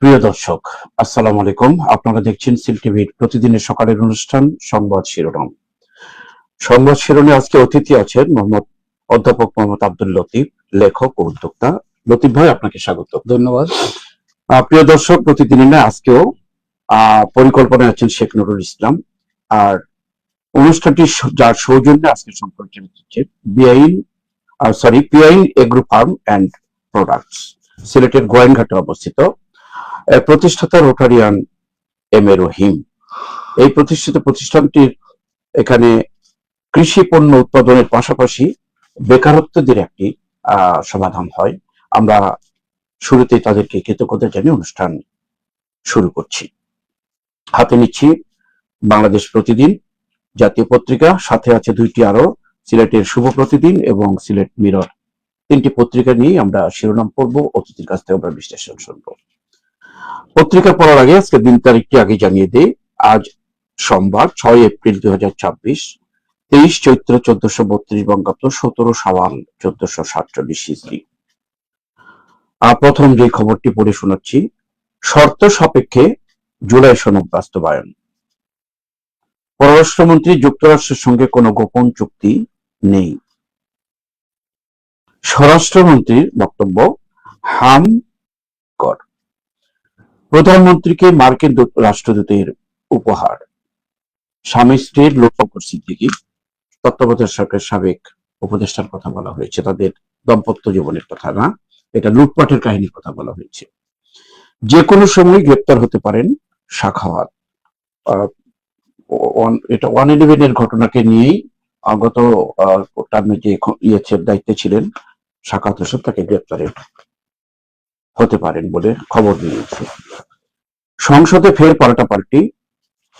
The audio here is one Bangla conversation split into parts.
প্রিয় দর্শক, আসসালামু আলাইকুম। আপনারা দেখছেন সিল টিভির প্রতিদিনের সকালের অনুষ্ঠান সংবাদ শিরোনাম। সংবাদ শিরোনামে আজকে অতিথি আছেন অধ্যাপক মোহাম্মদ আব্দুল লতিফ, লেখক ও উদ্যোক্তা। লতিফ ভাই, আপনাকে স্বাগত। ধন্যবাদ। প্রিয় দর্শক, প্রতিদিনের না আজকেও পরিকল্পনায় আছেন শেখ নুরুল ইসলাম। আর অনুষ্ঠানটি যার সৌজন্যে আজকে সম্পর্কিত হচ্ছে পিআইন এগ্রো ফার্ম অ্যান্ড প্রোডাক্টস, সিলেটের গোয়েনঘাটে অবস্থিত। প্রতিষ্ঠাতা রোটারিয়ান এম এ রহিম। এই প্রতিষ্ঠিত প্রতিষ্ঠানটির এখানে কৃষি পণ্য উৎপাদনের পাশাপাশি বেকারত্বদের একটি সমাধান হয়। আমরা শুরুতেই তাদেরকে কৃতজ্ঞতা জানিয়ে অনুষ্ঠান শুরু করছি। হাতে নিচ্ছি বাংলাদেশ প্রতিদিন, জাতীয় পত্রিকা, সাথে আছে দুইটি আরো, সিলেটের শুভ প্রতিদিন এবং সিলেট মিরর। তিনটি পত্রিকা নিয়ে আমরা শিরোনাম পড়ব, অতিথির কাছ থেকে আমরা বিশ্লেষণ শুনবো। পত্রিকা পড়ার আগে আজকে দিন তারিখটি আগে জানিয়ে দিই। আজ সোমবার 6 এপ্রিল 2026, 23 চৈত্র 1432 বঙ্গাব্দ, 17 শাওয়াল 1447 হিজরি। প্রথম যে খবরটি পড়ে শোনাচ্ছি, শর্ত সাপেক্ষে জুলাই সনদ বাস্তবায়ন। পররাষ্ট্রমন্ত্রী, যুক্তরাষ্ট্রের সঙ্গে কোনো গোপন চুক্তি নেই। স্বরাষ্ট্রমন্ত্রীর বক্তব্য হাম কর। প্রধানমন্ত্রীকে মার্কিন রাষ্ট্রদূতের উপহার। স্বামী স্ত্রীর লোককর সিদ্দিকী, তত্ত্বাবধায়ক সরকারের সাবেক উপদেষ্টার কথা বলা হয়েছে। তাদের দাম্পত্য জীবনের কথা না, এটা লুটপাটের কাহিনীর কথা বলা হয়েছে। যে কোনো সময় গ্রেপ্তার হতে পারেন সাখাওয়াত। এটা 111 ঘটনাকে নিয়েই গত টার্মে যে দায়িত্বে ছিলেন সাখাওয়াত হোসেন, তাকে গ্রেপ্তারের হতে পারেন বলে খবর দিয়েছে। সংসদে ফের পাল্টাপাল্টি,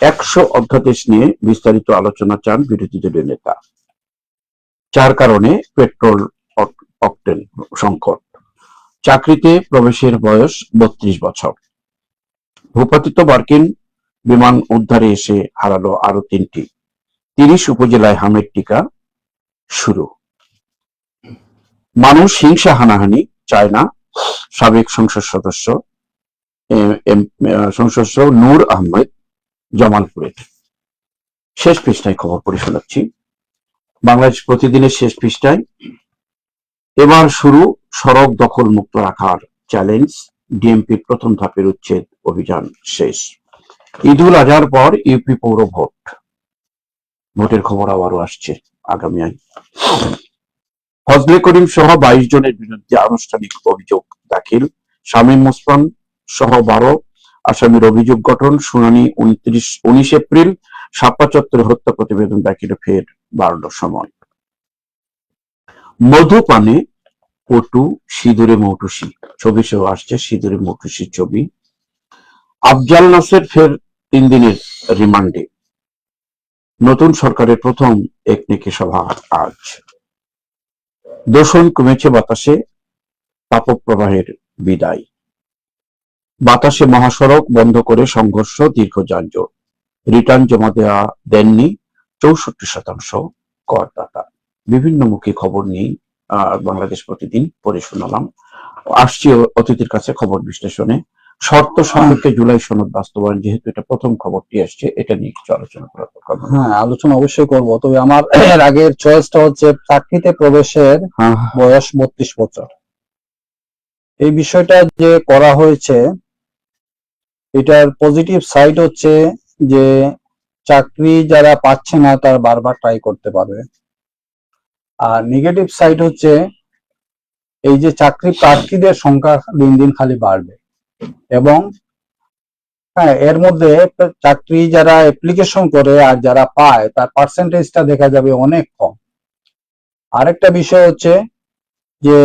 100 অধ্যাদেশ নিয়ে বিস্তারিত আলোচনা চান বিরোধী দলীয় নেতা। 4 কারণে পেট্রোল অকটেন সংকট। চাকরিতে প্রবেশের বয়স 32 বছর। ভূপাতিত মার্কিন বিমান উদ্ধারে এসে হারালো আরো 3টি। 30 উপজেলায় হামের টিকা শুরু। মানুষ হিংসা হানাহানি চায় না, সাবেক সংসদ সদস্য নূর আহমেদ জামালপুরের। শেষ পৃষ্ঠায় খবর পড়ে শোনাচ্ছি। বাংলাদেশ প্রতিদিনের শেষ পৃষ্ঠায়, এবার শুরু সড়ক দখল মুক্ত রাখার চ্যালেঞ্জ। ডিএমপির প্রথম ধাপের উচ্ছেদ অভিযান শেষ। ঈদুল আজহার পর ইউপি পৌর ভোটের খবর আবারও আসছে আগামী। ফজলে করিম সহ 22 জনের বিরুদ্ধে আনুষ্ঠানিক অভিযোগ দাখিল। শামীম ওসমান সহ 12 আসামির অভিযোগ গঠন। শুনানি 19 এপ্রিল। শাপলা চত্বরে হত্যা প্রতিবেদন দাখিলে ফের 12টার সময়। মধুপানে পটু, সিঁদুরে মৌটুসি, ছবি সহ আসছে সিঁদুরে মৌটুসির ছবি। আফজাল নাসের ফের 3 দিনের রিমান্ডে। নতুন সরকারের প্রথম একনেকে সভা আজ। দূষণ কমেছে বাতাসে, তাপপ্রবাহের বিদায়। বাতাসে মহাসড়ক বন্ধ করে সংঘর্ষ, দীর্ঘ যানজট। রিটার্ন জমা দেননি 64% করদাতা। বিভিন্নমুখী খবর নিয়ে বাংলাদেশ প্রতিদিন পড়ে শোনালাম। আসছি অতিথির কাছে খবর বিশ্লেষণে। শর্ত সাপেক্ষে জুলাই সনদ বাস্তবায়ন, যেহেতু এটা প্রথম খবরটি আসছে, এটা নিয়ে কিছু আলোচনা করা দরকার। হ্যাঁ, আলোচনা অবশ্যই করব, তবে আমার এর আগের চয়েসটা হচ্ছে চাকরিতে প্রবেশের বয়স 32 বছর। এই বিষয়টা যে করা হয়েছে, এটার পজিটিভ সাইড হচ্ছে যে চাকরি যারা পাচ্ছে না তারা বারবার ট্রাই করতে পারবে। আর নেগেটিভ সাইড হচ্ছে এই যে চাকরি প্রার্থীদের সংখ্যা দিন দিন খালি বাড়বে, এবং হ্যাঁ, এর মধ্যে চাকরি যারা অ্যাপ্লিকেশন করে আর যারা পায় তার পার্সেন্টেজটা দেখা যাবে অনেক কম। আরেকটা বিষয় হচ্ছে যে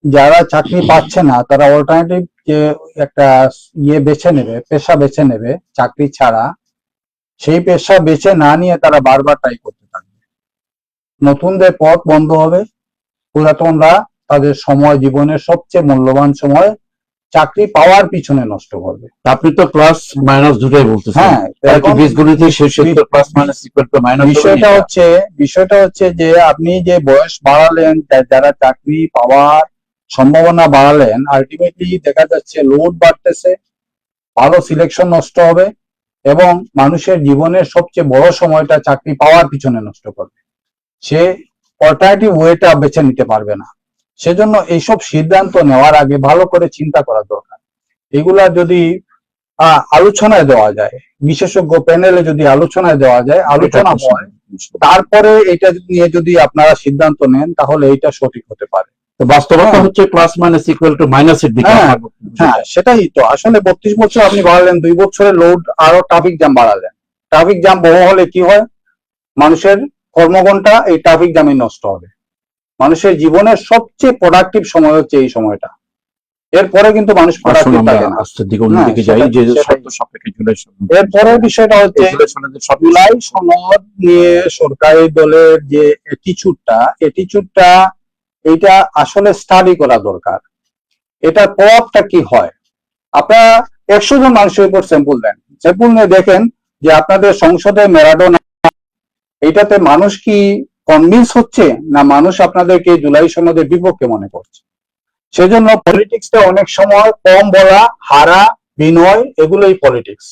যারা চাকরি পাচ্ছে না তারা অল্টারনেটিভ যে একটা পেশা বেছে নেবে চাকরি ছাড়া, সেই পেশা বেছে না নিয়ে তারা বারবার ট্রাই করতে থাকবে। নতুনদের পথ বন্ধ হবে, পুরাতনরা তাদের সময়, জীবনের সবচেয়ে মূল্যবান সময় চাকরি পাওয়ার পিছনে নষ্ট করবে। আপনি তো প্লাস মাইনাস দুটাই বলতেছেন। হ্যাঁ, বিষয়টা হচ্ছে যে আপনি যে বয়স বাড়ালেন, যারা চাকরি পাওয়ার সম্ভাবনা বাড়ালেন, আলটিমেটলি দেখা যাচ্ছে লোড বাড়তেছে, ভালো সিলেকশন নষ্ট হবে এবং মানুষের জীবনের সবচেয়ে বড় সময়টা চাকরি পাওয়ার পিছনে নষ্ট করবে। সে অল্টারনেটিভ ওয়েটা বেছে নিতে পারবে না। সেজন্য এইসব সিদ্ধান্ত নেওয়ার আগে ভালো করে চিন্তা করা দরকার। এগুলা যদি আলোচনায় দেওয়া যায়, বিশেষজ্ঞ প্যানেলে যদি আলোচনায় দেওয়া যায়, আলোচনা হয়, তারপরে এটা নিয়ে যদি আপনারা সিদ্ধান্ত নেন তাহলে এটা সঠিক হতে পারে। তো বাস্তবতা হচ্ছে প্লাস মাইনাস ইকুয়াল টু মাইনাসের দিকে। হ্যাঁ, সেটাই তো। আসলে 32 বছর আপনি বাড়ালেন, 2 বছরের লোড আরো ট্রাফিক জ্যাম বাড়ালেন। ট্রাফিক জ্যাম বড় হলে কি হয়? মানুষের কর্মঘণ্টা এই ট্রাফিক জ্যামে নষ্ট হবে। মানুষের জীবনের সবচেয়ে প্রোডাক্টিভ সময় হচ্ছে এই সময়টা। এরপরে কিন্তু মানুষ প্রোডাক্টিভ থাকে না। আস্তের দিকে অন্যদিকে যাই, যে শর্ত সাপেক্ষে জুলাই সনদ। এরপরের বিষয়টা হচ্ছে জুলাই সনদ নিয়ে সরকারি দলের যে অ্যাটিচিউডটা এটা আসলে স্টাডি করা দরকার। এটার প্রভাবটা কি হয়? আপনারা 100 জন মানুষের উপর স্যাম্পল দেন, স্যাম্পল নিয়ে দেখেন যে আপনাদের সংসদে ম্যারাডোনা, এইটাতে মানুষ কি কনভিন্স হচ্ছে না মানুষ আপনাদেরকে জুলাই সনদের বিপক্ষে মনে করছে? সেজন্য পলিটিক্সটা অনেক সময় কম বলা, হারা, বিনয়, এগুলোই পলিটিক্স।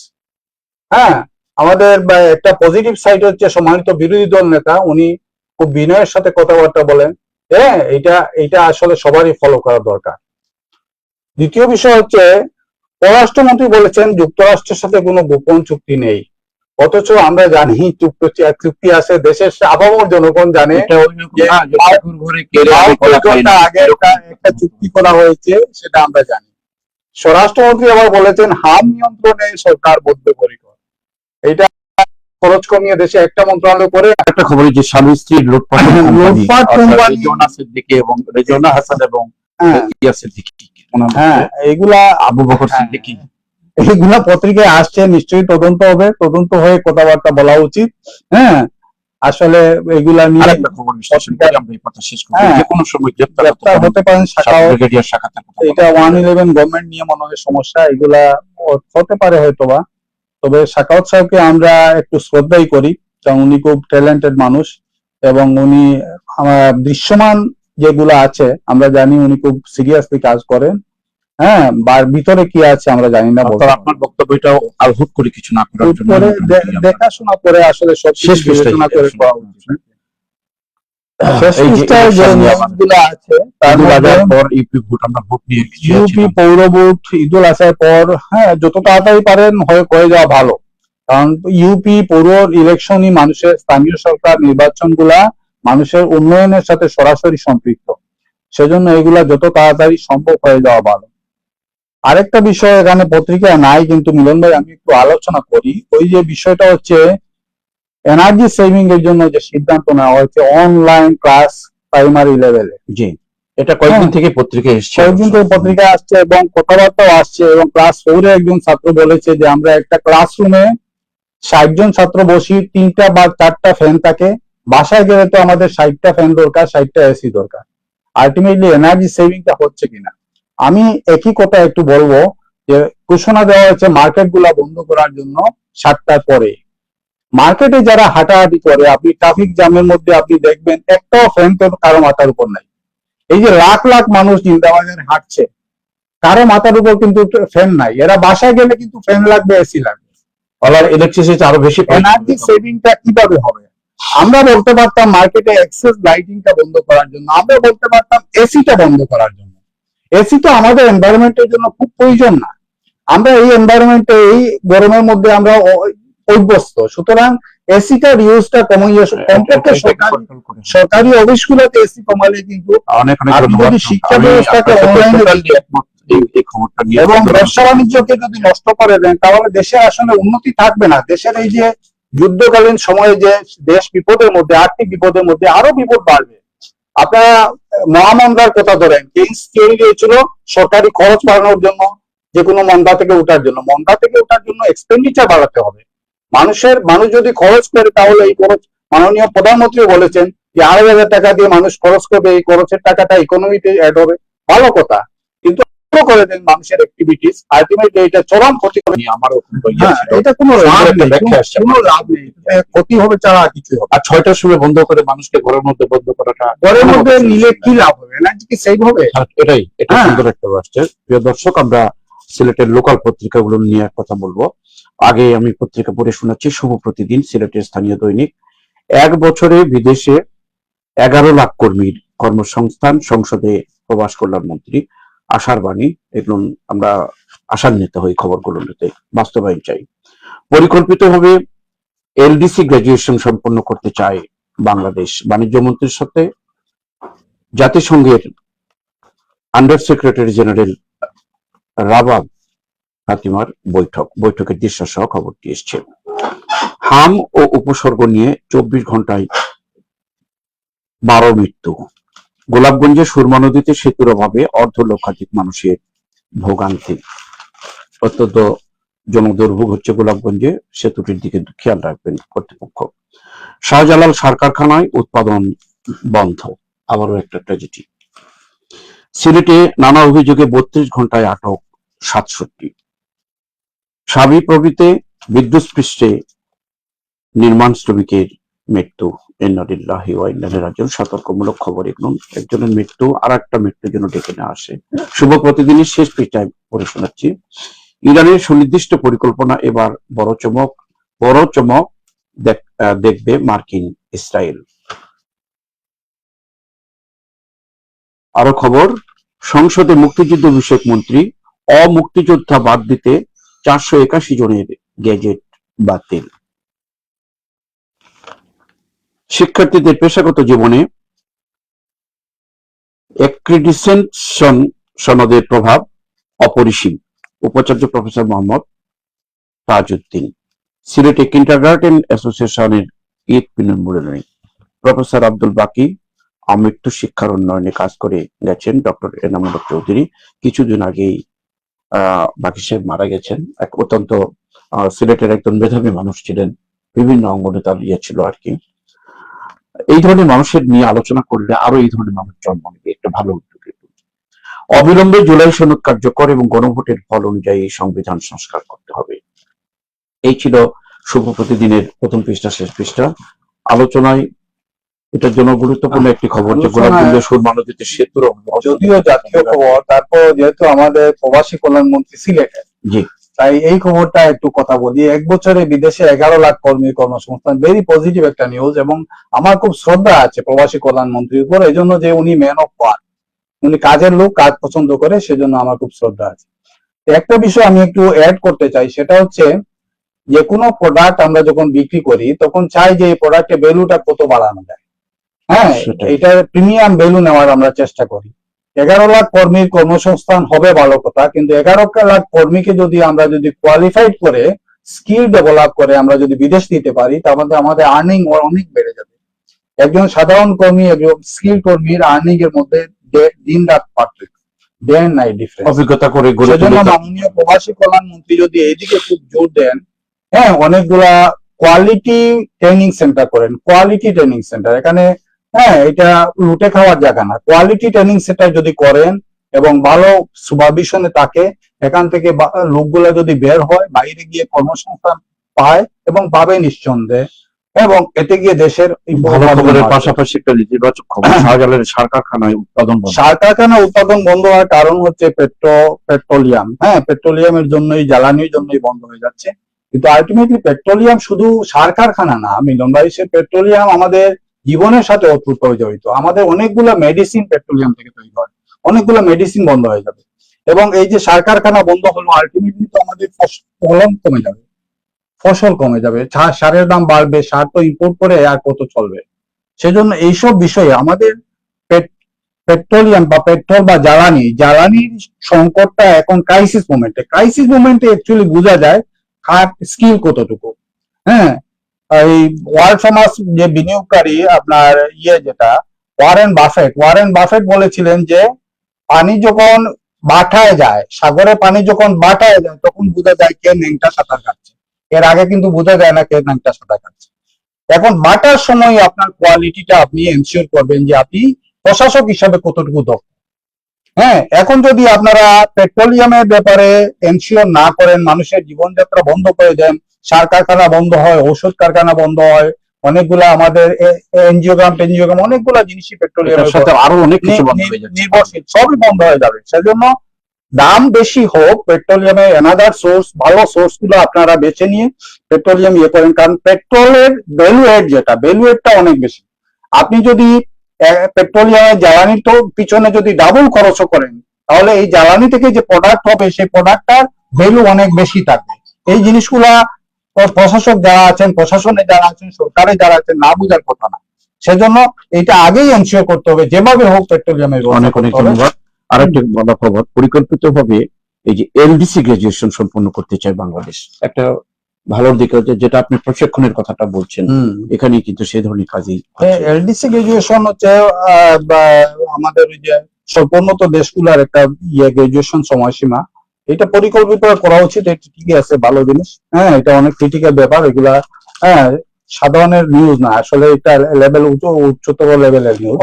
হ্যাঁ, আমাদের একটা পজিটিভ সাইড হচ্ছে সম্মানিত বিরোধী দল নেতা, উনি খুব বিনয়ের সাথে কথাবার্তা বলেন। হ্যাঁ, এটা আসলে সবারই ফলো করা দরকার। দ্বিতীয় বিষয় হচ্ছে পররাষ্ট্রমন্ত্রী বলেছেন যুক্তরাষ্ট্রের সাথে কোনো গোপন চুক্তি নেই, অথচ আমরা জানি চুক্তি আছে। দেশের আপামর জনগণ জানে আগে একটা চুক্তি করা হয়েছে, সেটা আমরা জানি। স্বরাষ্ট্রমন্ত্রী আবার বলেছেন হাম নিয়ন্ত্রণে সরকার বদ্ধপরিকর। এটা খরচ কমিয়ে দেশে একটা মন্ত্রণালয় করে। একটা খবর যে স্বামী স্ত্রীর লুটপাট রেজওয়ানা সিদ্দিকী এবং রেজওয়ানা হাসান এবং ইয়া সিদ্দিকী, হ্যাঁ, এগুলা আবু বকর সিদ্দিকী, এগুলা পত্রিকায় আসছে, নিশ্চয়ই তদন্ত হবে, তদন্ত হয়ে কথাবার্তা বলা উচিত। হ্যাঁ, আসলে এগুলা নিয়ে একটা খবর আমরা এই কথা শেষ করব, যে কোনো সময় গ্রেফতার হতে পারেন ব্রিগেডিয়ার শাখাতের কথা। এটা 111 গভর্নমেন্ট নিয়ে মনে হয় সমস্যা, এগুলা হতে পারে হয়তোবা। তবে সাখাওয়াত সাহেবকে আমরা একটু শ্রদ্ধাই করি, কারণ উনি খুব ট্যালেন্টেড মানুষ এবং উনি দৃশ্যমান যেগুলো আছে আমরা জানি উনি খুব সিরিয়াসলি কাজ করেন। হ্যাঁ, ভিতরে কি আছে আমরা জানি না। আপনার বক্তব্যটা আলহুট করে কিছু না করার জন্য দেখাশোনা করে আসলে সব শেষ বিবেচনা করে করা উচিত। ইউপি পৌর ভোট, ঈদুল আজহার পর, হ্যাঁ, যত তাড়াতাড়ি পারেন হয়ে যাওয়া ভালো, কারণ ইউপি পৌর ইলেকশনই মানুষের, স্থানীয় সরকার নির্বাচন গুলা মানুষের উন্নয়নের সাথে সরাসরি সম্পৃক্ত। সেজন্য এগুলা যত তাড়াতাড়ি সম্ভব হয়ে যাওয়া ভালো। আরেকটা বিষয় এখানে পত্রিকায় নাই, কিন্তু মিলন ভাই আমি একটু আলোচনা করি। ওই যে বিষয়টা হচ্ছে এনার্জি সেভিং এর জন্য যে সিদ্ধান্ত নেওয়া হয়েছে অনলাইন ক্লাস প্রাইমারি লেভেলে। জি, এটা কয়েকদিন থেকে পত্রিকায় এসছে, কয়েকদিন থেকে পত্রিকায় আসছে এবং কথাবার্তাও আসছে। এবং ক্লাস 4 এ একজন ছাত্র বলেছে যে আমরা একটা ক্লাসরুমে 60 জন ছাত্র বসি, 3টা বা 4টা ফ্যান থাকে, বাসায় গেলে তো আমাদের 60টা ফ্যান দরকার, 60টা এসি দরকার। আলটিমেটলি এনার্জি সেভিংটা হচ্ছে কিনা? আমি একই কথা একটু বলবো যে ঘোষণা দেওয়া হয়েছে মার্কেট গুলা বন্ধ করার জন্য 7টার পরে। মার্কেটে যারা হাঁটাহাঁটি করে, আপনি ট্রাফিক জ্যামের মধ্যে আপনি দেখবেন একটাও ফ্যান তো কারো মাথার উপর নাই। এই যে লাখ লাখ মানুষ জিন্দাবাজারে হাঁটছে, কারো মাথার উপর কিন্তু ফ্যান নাই। এরা বাসায় গেলে কিন্তু ফ্যান লাগবে, এসি লাগবে। ইলেকট্রিসিটি আরো বেশি। এনার্জি সেভিংটা কিভাবে হবে? আমরা বলতে পারতাম মার্কেটে এক্সেস লাইটিংটা বন্ধ করার জন্য, আমরা বলতে পারতাম এসিটা বন্ধ করার জন্য। এসি তো আমাদের এনভায়রনমেন্টের জন্য খুব প্রয়োজন না। আমরা এই এনভায়রনমেন্টে এই গরমের মধ্যে আমরা অভ্যস্ত, সুতরাং এসিটার ইউজটা কমিয়ে কমপক্ষে সরকারি অফিসগুলোতে এসি কমালে কিন্তু যদি শিক্ষা ব্যবস্থাকে অনলাইনে এবং ব্যবসা বাণিজ্যকে যদি নষ্ট করে দেন তাহলে দেশে আসলে উন্নতি থাকবে না। দেশের এই যে যুদ্ধকালীন সময়ে যে দেশ বিপদের মধ্যে, আর্থিক বিপদের মধ্যে আরো বিপদ বাড়বে। আপনারা মহামন্দার কথা ধরেন, কেইন্স থিওরি দিয়েছিল সরকারি খরচ বাড়ানোর জন্য, যে কোনো মন্দা থেকে ওঠার জন্য এক্সপেন্ডিচার বাড়াতে হবে। মানুষ যদি খরচ করে তাহলে এই খরচ, মাননীয় প্রধানমন্ত্রী বলেছেন যে 2,500 টাকা দিয়ে মানুষ খরচ করবে, এই খরচের টাকাটা ইকোনমিতে অ্যাড হবে, ভালো কথা। কিন্তু করে দেন মানুষের অ্যাক্টিভিটিস, আলটিমেটলি এটা চরম ক্ষতি করে। আমারও এটা কোনো লাভ নেই, কোনো লাভ নেই, ক্ষতি হবে ছাড়া কিছু হবে। আর 6টার সময় বন্ধ করে মানুষকে ঘরের মধ্যে বন্ধ করাটা ঘরের মধ্যে নিলে কি লাভ হবে? এনার্জি কি সেভ হবে? এটা সুন্দর একটা আসছে। প্রিয় দর্শক, আমরা সিলেটের লোকাল পত্রিকাগুলো নিয়ে কথা বলবো। আগে আমি পত্রিকা পড়ে শোনাচ্ছি। শুভ প্রতিদিন, সিলেটের স্থানীয় দৈনিক। 1 বছরে বিদেশে 11 লাখ কর্মীর কর্মসংস্থান, সংসদে প্রবাস কল্যাণ মন্ত্রী আশার বাণী। এগুলো আমরা আশান্বিত হই, খবরগুলো নিতে বাস্তবায়ন চাই। পরিকল্পিতভাবে এলডিসি গ্রাজুয়েশন সম্পন্ন করতে চায় বাংলাদেশ। বাণিজ্য মন্ত্রীর সাথে জাতিসংঘের আন্ডার সেক্রেটারি জেনারেল রাবাব ফাতিমার বৈঠকের দৃশ্য সহ খবরটি এসছে। হাম ও উপসর্গ নিয়ে 24 ঘন্টায় 12 মৃত্যু। গোলাপগঞ্জে সুরমা নদীতে সেতুর অভাবে অর্ধলক্ষাধিক মানুষের ভোগান্তি। অত্যন্ত জনদুর্ভোগ হচ্ছে গোলাপগঞ্জে, সেতুটির দিকে খেয়াল রাখবেন কর্তৃপক্ষ। শাহজালাল সার কারখানায় উৎপাদন বন্ধ, আবারও একটা ট্র্যাজেডি। সিলেটে নানা অভিযোগে 32 ঘন্টায় আটক 67। সাবিপ্রবিতে বিদ্যুৎস্পৃষ্টে নির্মাণ শ্রমিকের মৃত্যু। ইন্নালিল্লাহি ওয়া ইন্না ইলাইহি রাজিউন। সতর্কমূলক খবর এগুলো। একজনের মৃত্যু, আর একটা মৃত্যুর জন্য ডেকে না আসে। শুভ প্রতিদিনের শেষ পৃষ্ঠায় পড়ে শোনাচ্ছি। ইরানের সুনির্দিষ্ট পরিকল্পনা এবার বড় চমক দেখবে মার্কিন ইসরায়েল। আরো খবর, সংসদে মুক্তিযুদ্ধ বিষয়ক মন্ত্রী অমুক্তিযোদ্ধা বাদ দিতে 481 জনের গেজেট বাতিল। শিক্ষার্থীদের পেশাগত জীবনে অ্যাক্রিডিটেশন সনদের প্রভাব অপরিসীম। উপাচার্য প্রফেসর মোহাম্মদ তাজউদ্দিন। সিলেটে কিন্ডারগার্টেন অ্যাসোসিয়েশনের ঈদ মিলনায়তনে প্রফেসর আব্দুল বাকি আমৃত্যু শিক্ষার উন্নয়নে কাজ করে গেছেন ডক্টর এনামুল হক চৌধুরী। কিছুদিন আগেই বাকি সাহেব মারা গেছেন। এক অত্যন্ত সিলেটের একজন মেধাবী মানুষ ছিলেন, বিভিন্ন অঙ্গনে তার ইয়ে ছিল আর কি। এই ধরনের মানুষের নিয়ে আলোচনা করলে আরো এই ধরনের মানুষ জন্ম নেবে, একটা ভালো উদ্যোগ। অবিলম্বে জুলাই সনদ কার্যকর এবং গণভোটের ফল অনুযায়ী সংবিধান সংস্কার করতে হবে। এই ছিল শুভ প্রতিদিনের প্রথম পৃষ্ঠা, শেষ পৃষ্ঠা। আলোচনায় এটার জন্য গুরুত্বপূর্ণ একটি খবর যে গোলাপগঞ্জে সুরমা নদীতে সেতুর, যদিও জাতীয় খবর, তারপর যেহেতু আমাদের প্রবাসী কল্যাণ মন্ত্রী সিলেটের, জি, তাই এই খবরটা একটু কথা বলি। 1 বছরে বিদেশে 11 লাখ কর্মীর কর্মসংস্থান, ভেরি পজিটিভ একটা নিউজ। এবং আমার খুব শ্রদ্ধা আছে প্রবাসী কল্যাণ মন্ত্রীর উপর, এই জন্য যে উনি ম্যান অফ ওয়ার্ক, উনি কাজের লোক, কাজ পছন্দ করে, সেজন্য আমার খুব শ্রদ্ধা আছে। একটা বিষয় আমি একটু অ্যাড করতে চাই, সেটা হচ্ছে যে কোনো প্রোডাক্ট আমরা যখন বিক্রি করি তখন চাই যে এই প্রোডাক্টের ভ্যালুটা কত বাড়ানো যায়। হ্যাঁ, এটা প্রিমিয়াম ভ্যালু নেওয়ার আমরা চেষ্টা করি। 11 লাখ কর্মীর কর্মসংস্থান হবে ভালো কথা, কিন্তু 11 লাখ কর্মীকে যদি আমরা কোয়ালিফাইড করে, স্কিল ডেভেলপ করে আমরা যদি বিদেশ দিতে পারি, তাহলে আমাদের আর্নিং অনেক বেড়ে যাবে। একজন সাধারণ কর্মী, একজন স্কিল কর্মীর আর্নিং এর মধ্যে দিন রাত পার্থক্য, ডে এন্ড নাইট ডিফারেন্স। অভিজ্ঞতা করে সেজন্য মাননীয় প্রবাসী কল্যাণ মন্ত্রী যদি এইদিকে খুব জোর দেন, হ্যাঁ, অনেকগুলা কোয়ালিটি ট্রেনিং সেন্টার করেন, কোয়ালিটি ট্রেনিং সেন্টার এখানে, হ্যাঁ, এটা লুটে খাওয়ার জায়গা না। কোয়ালিটি ট্রেনিং সেন্টার যদি করেন এবং ভালো সুপারভিশনে থাকে, এখান থেকে লোকগুলা যদি বের হয়, বাইরে গিয়ে কর্মসংস্থান পায় এবং পাবে নিঃসন্দেহে, এবং এতে গিয়ে দেশের পাশাপাশি একটা নেতিবাচক খবর, শাহজালালের সার কারখানায় উৎপাদন বন্ধ হওয়ার কারণ হচ্ছে পেট্রোলিয়াম। হ্যাঁ, পেট্রোলিয়ামের জন্যই, জ্বালানির জন্যই বন্ধ হয়ে যাচ্ছে। কিন্তু আলটিমেটলি পেট্রোলিয়াম শুধু সার কারখানা না, মিলন ভাই, সে পেট্রোলিয়াম আমাদের জীবনের সাথে অতুলভাবে জড়িত। আমাদের অনেকগুলো মেডিসিন পেট্রোলিয়াম থেকে তৈরি হয়, অনেকগুলো মেডিসিন বন্ধ হয়ে যাবে। এবং এই যে সার কারখানা বন্ধ হলো, আলটিমেটলি তো আমাদের ফলন কমে যাবে, ফসল কমে যাবে, সারের দাম বাড়বে, সার তো ইম্পোর্ট করে আর কত চলবে। সেজন্য এইসব বিষয়ে আমাদের পেট্রোলিয়াম বা পেট্রোল বা জ্বালানির সংকটটা এখন ক্রাইসিস মোমেন্টে অ্যাকচুয়ালি বোঝা যায় কার স্কিল কতটুকু। হ্যাঁ, এই ওয়ার্ল্ড ফেমাস যে বিনিয়োগকারী আপনার যেটা ওয়ারেন বাফেট বলেছিলেন যে পানি যখন বাটায় যায়, সাগরে পানি যখন বাটায় যায়, তখন বোঝা যায় কে ন্যাংটা সাঁতার কাটছে। এর আগে কিন্তু বোঝা যায় না কে ন্যাংটা সাঁতার কাটছে। এখন বাটার সময় আপনার কোয়ালিটিটা আপনি এনশিওর করবেন যে আপনি প্রশাসক হিসাবে কতটুকু দক্ষ। হ্যাঁ, এখন যদি আপনারা পেট্রোলিয়ামের ব্যাপারে এনশিওর না করেন, মানুষের জীবনযাত্রা বন্ধ করে দেন, সার কারখানা বন্ধ হয়, ওষুধ কারখানা বন্ধ হয়, অনেকগুলা আমাদের এনজিওগ্রাম টেনজিওগ্রাম অনেকগুলা জিনিসই এটার পেট্রোলিয়ামের সাথে আরো অনেক কিছু বন্ধ হয়ে যাচ্ছে। নির্ভরশীল, সবই বন্ধ হয়ে যাবে। সেজন্য দাম বেশি হোক, পেট্রোলিয়ামের এনাদার সোর্স, ভালো সোর্স গুলো আপনারা বেছে নিয়ে পেট্রোলিয়াম ইয়ে করেন। কারণ পেট্রোলের ভ্যালু এডটা অনেক বেশি। আপনি যদি পেট্রোলিয়ামের জ্বালানির তো পিছনে যদি ডাবল খরচও করেন, তাহলে এই জ্বালানি থেকে যে প্রোডাক্ট হবে সেই প্রোডাক্টটার ভ্যালু অনেক বেশি থাকবে। এই জিনিসগুলা প্রশাসক যারা আছেন, প্রশাসনে যারা আছেন, সরকারে যারা আছেন, না বুঝার কথা না। সেজন্য এটা আগেই এনশিওর করতে হবে, যেভাবে হোক পেট্রোলিয়ামের অনেক অনেক ধন্যবাদ। আর একটা বড় খবর, পরিকল্পিতভাবে এই যে এলডিসি গ্রাজুয়েশন সম্পন্ন করতে চায় বাংলাদেশ, একটা ভালো দিক হচ্ছে, যেটা আপনি প্রশিক্ষণের কথাটা বলছেন, এখানে কিন্তু সেই ধরনের কাজই এলডিসি গ্রাজুয়েশন হচ্ছে আমাদের ওই যে স্বল্পোন্নত দেশগুলোর একটা গ্রাজুয়েশন সময়সীমা। এটা পরিকল্পিত করা উচিত, এটা ঠিকই আছে, ভালো জিনিস। হ্যাঁ, এটা অনেক ক্রিটিক্যাল ব্যাপার এগুলা। হ্যাঁ, সাধারণের নিউজ না, আসলে এটা লেভেল উচ্চতর লেভেলের নিউজ।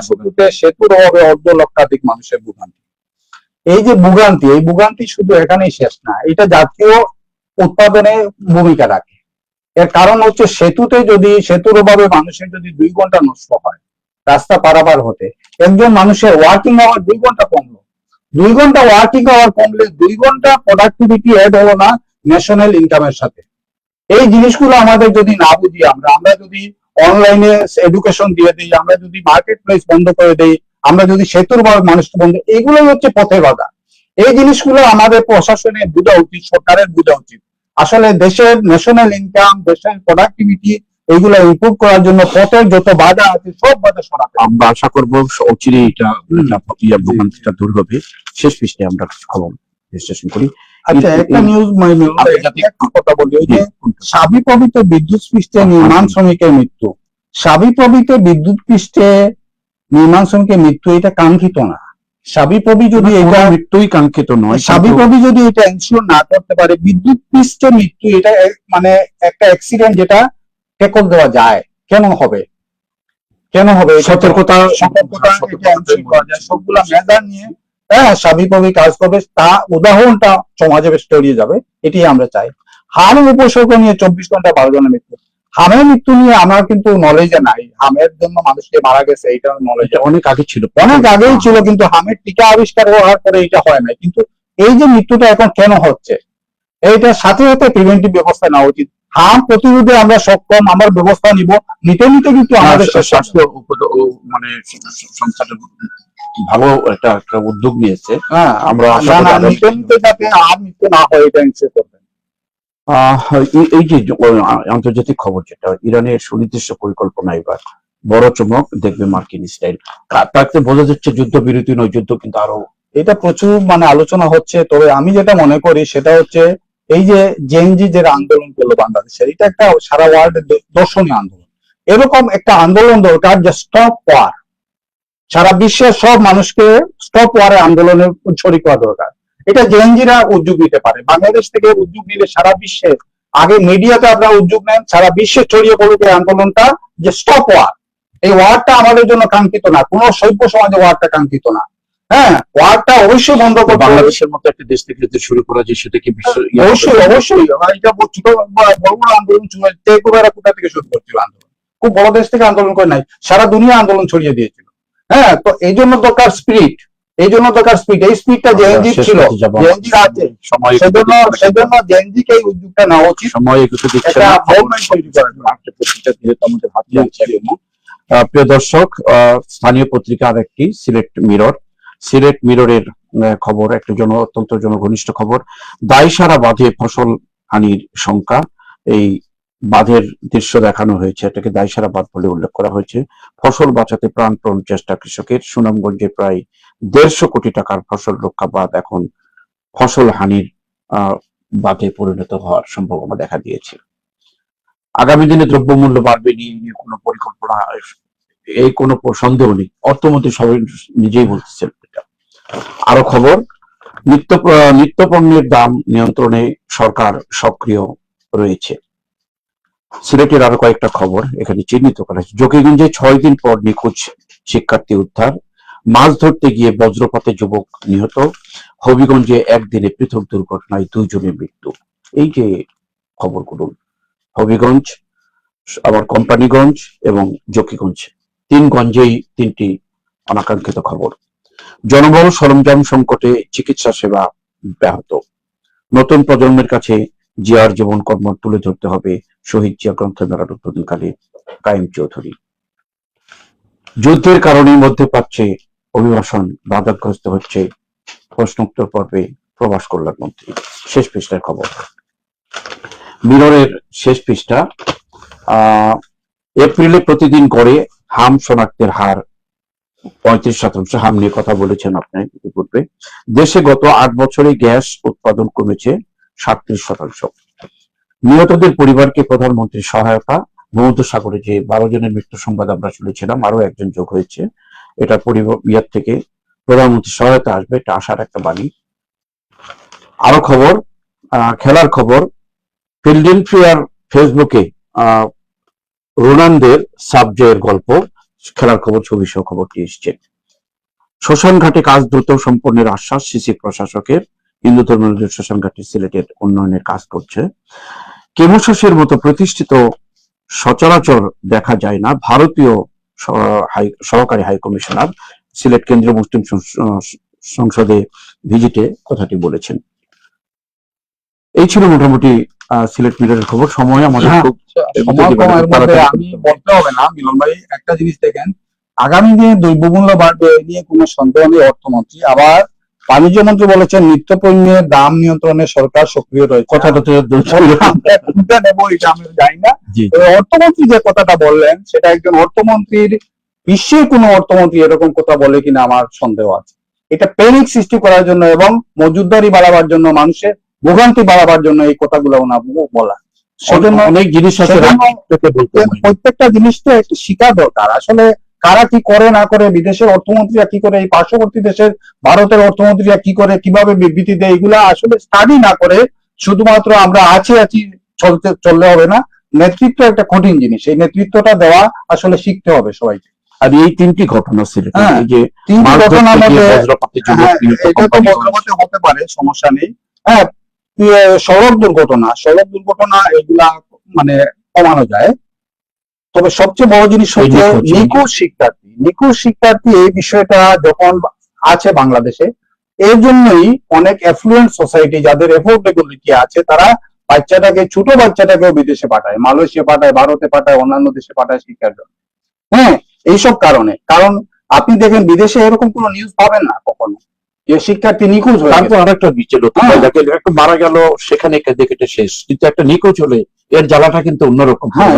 শুরুতে সেতুর অভাবে লক্ষাধিক মানুষের ভোগান্তি। এই যে ভোগান্তি, এই ভোগান্তি শুধু এখানেই শেষ না, এটা জাতীয় উৎপাদনে ভূমিকা রাখে। এর কারণ হচ্ছে সেতুর অভাবে মানুষের যদি 2 ঘন্টা নষ্ট হয় রাস্তা পারাপার হতে, একজন মানুষের ওয়ার্কিং আওয়ার 2 ঘন্টা কমলো। 2 ঘন্টা ওয়ার্কিং আওয়ার কমলে 2 ঘন্টা প্রোডাক্টিভিটি এড হলো না ন্যাশনাল ইনকামের সাথে। এই জিনিসগুলো আমাদের যদি না বুঝি, আমরা যদি অনলাইনে এডুকেশন দিয়ে দিই, আমরা যদি মার্কেট প্লেস বন্ধ করে দিই, আমরা যদি সেতুর ভাবে মানুষকে বন্ধ, এগুলোই হচ্ছে পথের বাধা। এই জিনিসগুলো আমাদের প্রশাসনের বোঝা উচিত, সরকারের বোঝা উচিত। আসলে দেশের ন্যাশনাল ইনকাম, দেশের প্রোডাক্টিভিটি এইগুলো ইমপ্রুভ করার জন্য পথের যত বাধা আছে সব বাধা সরাতে আমরা আশা করবো অচিরেই এটা ভোগান্তিটা দূর হবে। শেষ পৃষ্ঠে আমরা খবর বিশ্লেষণ করি। আচ্ছা, একটা নিউজ কথা বলি, ওই যে সাবিপ্রবিত বিদ্যুৎ পৃষ্ঠে নির্মাণ শ্রমিকের মৃত্যু। সাবিপ্রবিত বিদ্যুৎ পৃষ্ঠে নির্মাণ শ্রমিকের মৃত্যু, এটা কাঙ্ক্ষিত না। সাবিপ্রবি যদি এটা মৃত্যুই কাঙ্ক্ষিত নয়, সাবিপ্রবি যদি এটা এনশিওর না করতে পারে, বিদ্যুৎ পৃষ্ঠে মৃত্যু এটা মানে একটা অ্যাক্সিডেন্ট যেটা টেকল দেওয়া যায়, কেন হবে সতর্কতা সবগুলা মেজার নিয়ে সাবিপ্রবি কাজ করবে, তা উদাহরণটা সমাজে বেশ ছড়িয়ে যাবে, এটি আমরা চাই। হাম উপসর্গ নিয়ে 24 ঘন্টা 12 জনের মৃত্যু। হামের মৃত্যু নিয়ে আমার কিন্তু নলেজে নাই, হামের জন্য মানুষকে মারা গেছে এটা নলেজ অনেক আগে ছিল, অনেক আগেই ছিল, কিন্তু হামের টিকা আবিষ্কার হওয়ার পরে এটা হয় নাই। কিন্তু এই যে মৃত্যুটা এখন কেন হচ্ছে, এইটার সাথে সাথে প্রিভেন্টিভ ব্যবস্থা নেওয়া উচিত। হাম প্রতিরোধে আমরা সক্ষম, আমরা ব্যবস্থা নিতে কিন্তু আমাদের স্বাস্থ্য মানে সংস্থাটা ভালো একটা উদ্যোগ নিয়েছে। আমরা নিতে যাতে আর মৃত্যু না হয় এটা নিশ্চিত করবেন। এই যে আন্তর্জাতিক খবর, যেটা ইরানের সুনির্দিষ্ট পরিকল্পনা এবার বড় চমক দেখবে মার্কিন স্টাইল, তাতে বোঝা যাচ্ছে যুদ্ধবিরতি নয়, যুদ্ধ কিন্তু আরো, এটা প্রচুর আলোচনা হচ্ছে। তবে আমি যেটা মনে করি সেটা হচ্ছে এই যে জেনজি যে আন্দোলন করলো বাংলাদেশের, এটা একটা সারা ওয়ার্ল্ডের দর্শনীয় আন্দোলন। এরকম একটা আন্দোলন দরকার যে স্টপ ওয়ার, সারা বিশ্বের সব মানুষকে স্টপ ওয়ারের আন্দোলনে শরিক করা দরকার। এটা জেনজিরা উদ্যোগ নিতে পারে, বাংলাদেশ থেকে উদ্যোগ নিলে সারা বিশ্বে, আগে মিডিয়াতে আপনারা উদ্যোগ নেন, সারা বিশ্বে ছড়িয়ে পড়ুক এই আন্দোলনটা যে স্টপ ওয়ার। এই ওয়ারটা আমাদের জন্য কাঙ্ক্ষিত না, কোন সভ্য সমাজে ওয়ারটা কাঙ্ক্ষিত না। হ্যাঁ, ওয়ারটা অবশ্যই বন্ধ করতে, বাংলাদেশের মতো একটা দেশ থেকে যদি শুরু করা যায় সেটা কি অবশ্যই এটা ছোট বড় আন্দোলন কোথা থেকে শুরু করছিল, আন্দোলন খুব বড় দেশ থেকে আন্দোলন করে নাই, সারা দুনিয়া আন্দোলন ছড়িয়ে দিয়েছিল। হ্যাঁ, তো এই জন্য দরকার স্পিরিট, এই স্পিরিটটা জেএনজি ছিল, জেএনজি আছে, সেজন্য জেএনজিকে এই উদ্যোগটা নেওয়া উচিত। সময় একটু দিচ্ছে না, প্রিয় দর্শক, স্থানীয় পত্রিকা আরেকটি সিলেট মিররের খবর, একটা অত্যন্ত জনঘনিষ্ঠ খবর। দায়সারা বাঁধে ফসল হানির শঙ্কা। এই বাঁধের দৃশ্য দেখানো হয়েছে, এটাকে দায়সারা বাঁধ বলে উল্লেখ করা হয়েছে। ফসল বাঁচাতে প্রাণপণ চেষ্টা কৃষকের। সুনামগঞ্জে প্রায় 150 কোটি টাকার ফসল রক্ষা বাঁধ এখন ফসল হানির বাঁধে পরিণত হওয়ার সম্ভাবনা দেখা দিয়েছে। আগামী দিনে দ্রব্যমূল্য বাড়বে নিয়ে কোনো পরিকল্পনা, এই কোনো সন্দেহ নেই, অর্থমন্ত্রী সবাই নিজেই বলতেছেন। আরো খবর, নিত্যপণ্যের দাম নিয়ন্ত্রণে সরকার সক্রিয় রয়েছে। সিলেটের আরো কয়েকটা খবর এখানে চিহ্নিত করা হয়েছে। জকিগঞ্জে 6 দিন পর নিখোঁজ শিক্ষার্থী উদ্ধার। মাছ ধরতে গিয়ে বজ্রপাতে যুবক নিহত। হবিগঞ্জে একদিনে পৃথক দুর্ঘটনায় 2 জনের মৃত্যু। এই যে খবরগুলো, হবিগঞ্জ, আবার কোম্পানিগঞ্জ এবং জকিগঞ্জ, 3 গঞ্জেই 3টি অনাকাঙ্ক্ষিত খবর। জনবল সরঞ্জাম সংকটে চিকিৎসা সেবা ব্যাহত। নতুন প্রজন্মের কাছে জিয়ার জীবন কর্ম তুলে ধরতে হবে শহীদ জিয়া গ্রন্থমেলার উদ্বোধনকালে কায়েম চৌধুরী। যুদ্ধের কারণে মধ্যপ্রাচ্যে অভিবাসন বাধাগ্রস্ত হচ্ছে, প্রশ্নোত্তর পর্বে প্রবাস কল্যাণ মন্ত্রী। শেষ পৃষ্ঠার খবর, মিররের শেষ পৃষ্ঠা। এপ্রিলে প্রতিদিন গড়ে হাম শনাক্তের হার 35%। হাম নিয়ে কথা বলেছেন আপনি ইতিপূর্বে। দেশে গত 8 বছরে গ্যাস উৎপাদন কমেছে 37%। নিহতদের পরিবারকে প্রধানমন্ত্রীর সহায়তা। ভূমধ্যসাগরে যে 12 জনের মৃত্যু সংবাদ আমরা শুনেছিলাম, আরো একজন যোগ হয়েছে। এটা পরিবার থেকে প্রধানমন্ত্রীর সহায়তা আসবে, এটা আশার একটা বাণী। আরো খবর, খেলার খবর। ফিল্ডেলফিয়ার ফেসবুকে রোনালদোর সাবজেক্টের গল্প। খেলার খবর ছবি সহ খবরটি এসছে। শ্মশান ঘাটে কাজ দ্রুত সম্পন্নের আশ্বাস সিসি প্রশাসকের। হিন্দু ধর্মাবলম্বী শ্মশান ঘাটে সিলেটের উন্নয়নের কাজ করছে। কেমোশাসের মতো প্রতিষ্ঠিত সচরাচর দেখা যায় না। ভারতীয় সহকারী হাই কমিশনার সিলেট কেন্দ্রীয় মুসলিম সংসদে ভিজিটে কথাটি বলেছেন। এই ছিল মোটামুটি সিলেট মিররের খবর। সময় আমাদের খুব আমি বলতে হবে না মিলন ভাই, একটা জিনিস দেখেন, আগামী দিনে দ্রব্যমূল্য বাড়বে এ নিয়ে কোনো সন্দেহ নেই। অর্থমন্ত্রী আবার বাণিজ্য মন্ত্রী বলেছেন নিত্য পণ্যের দাম নিয়ন্ত্রণে সরকার সক্রিয় রয়েছে। কথাটা তো নেব, এটা আমি জানি না। অর্থমন্ত্রী যে কথাটা বললেন সেটা একজন অর্থমন্ত্রীর, বিশ্বের কোন অর্থমন্ত্রী এরকম কথা বলে কিনা আমার সন্দেহ আছে। এটা প্যানিক সৃষ্টি করার জন্য এবং মজুদদারি বাড়াবার জন্য, মানুষের ভোগান্তি বাড়াবার জন্য এই কথাগুলো ওনার বলা। সেজন্য অনেক জিনিস আছে, প্রত্যেকটা জিনিস তো একটু শিখা দরকার। আসলে কারা কি করে না করে, বিদেশের অর্থমন্ত্রীরা কি করে, এই পার্শ্ববর্তী দেশের ভারতের অর্থমন্ত্রীরা কি করে, কিভাবে বিবৃতি দেয়, এগুলা আসলে স্টাডি না করে শুধুমাত্র আমরা আছি চললে হবে না। নেতৃত্ব একটা কঠিন জিনিস, এই নেতৃত্বটা দেওয়া আসলে শিখতে হবে সবাইকে। আর এই 3টি ঘটনা ছিল, যে 3টি ঘটনার মধ্যে এটা তো বজ্রপাতে হতে পারে, সমস্যা নেই। হ্যাঁ, সড়ক দুর্ঘটনা এগুলা মানে কমানো যায়। তবে সবচেয়ে বড় জিনিস হচ্ছে নিখোঁজ শিক্ষার্থী এই বিষয়টা যখন আছে বাংলাদেশে, এর জন্যই অনেক অ্যাফ্লুয়েন্ট সোসাইটি যাদের এফোর্ডেবিলিটি আছে তারা ছোট বাচ্চাটাকেও বিদেশে পাঠায়, মালয়েশিয়া পাঠায়, ভারতে পাঠায়, অন্যান্য দেশে পাঠায় শিক্ষার জন্য। হ্যাঁ, এইসব কারণে। কারণ আপনি দেখেন বিদেশে এরকম কোনো নিউজ পাবেন না কখনো যে শিক্ষার্থী নিখোঁজ হয়ে গেছে। তারপর আরেকটা বিচল একটা মারা গেল, সেখানে কেটে শেষ, কিন্তু একটা নিখোঁজ হলে এর জ্বালাটা কিন্তু অন্যরকম। হ্যাঁ,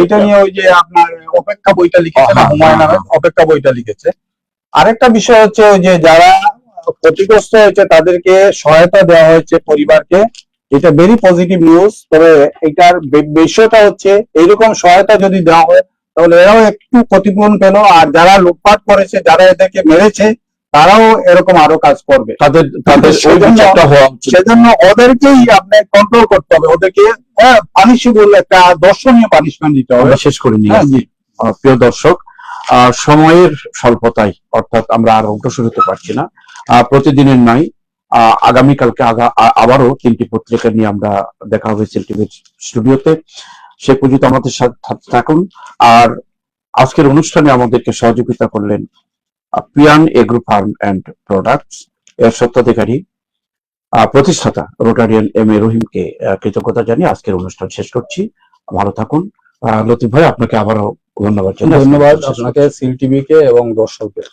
এটা নিয়ে ওই যে আপনার অপেক্ষা বইটা লিখেছে, হুমায়ুন আহমেদ অপেক্ষা বইটা লিখেছে। আরেকটা বিষয় হচ্ছে ওই যে যারা ক্ষতিগ্রস্ত হয়েছে তাদেরকে সহায়তা দেওয়া হয়েছে পরিবারকে, এটা ভেরি পজিটিভ নিউজ। তবে এটার বিষয়টা হচ্ছে এইরকম সহায়তা যদি দেওয়া হয় তাহলে এরাও একটু ক্ষতিপূরণ পেল, আর যারা লুটপাট করেছে, যারা এদেরকে মেরেছে, তারাও এরকম আরো কাজ করবে। সেজন্য ওদেরকেই আপনি কন্ট্রোল করতে হবে, ওদেরকে পানিশিবল একটা দর্শনীয় পানিশমেন্ট দিতে হবে। শেষ করে নিয়ে প্রিয় দর্শক, সময়ের স্বল্পতায় অর্থাৎ আমরা আর অগ্রসর হতে পারছি না। প্রতিদিনের নাই, আগামীকালকে আবারও 3টি পত্রিকা নিয়ে আমরা দেখা হবে সিলটিভির স্টুডিওতে। সে পর্যন্ত আমাদের সাথে থাকুন। আর আজকের অনুষ্ঠানে আমাদেরকে সহযোগিতা করলেন Priyan agro farm and products এর স্বত্বাধিকারী প্রতিষ্ঠাতা রোটারিয়ান এম.এ. রহিমকে কৃতজ্ঞতা জানিয়ে আজকের অনুষ্ঠান শেষ করছি। ভালো থাকুন। লতিফ ভাই, আপনাকে আবারও ধন্যবাদ। ধন্যবাদ আপনাকে, সিল টিভিকে এবং দর্শকদের।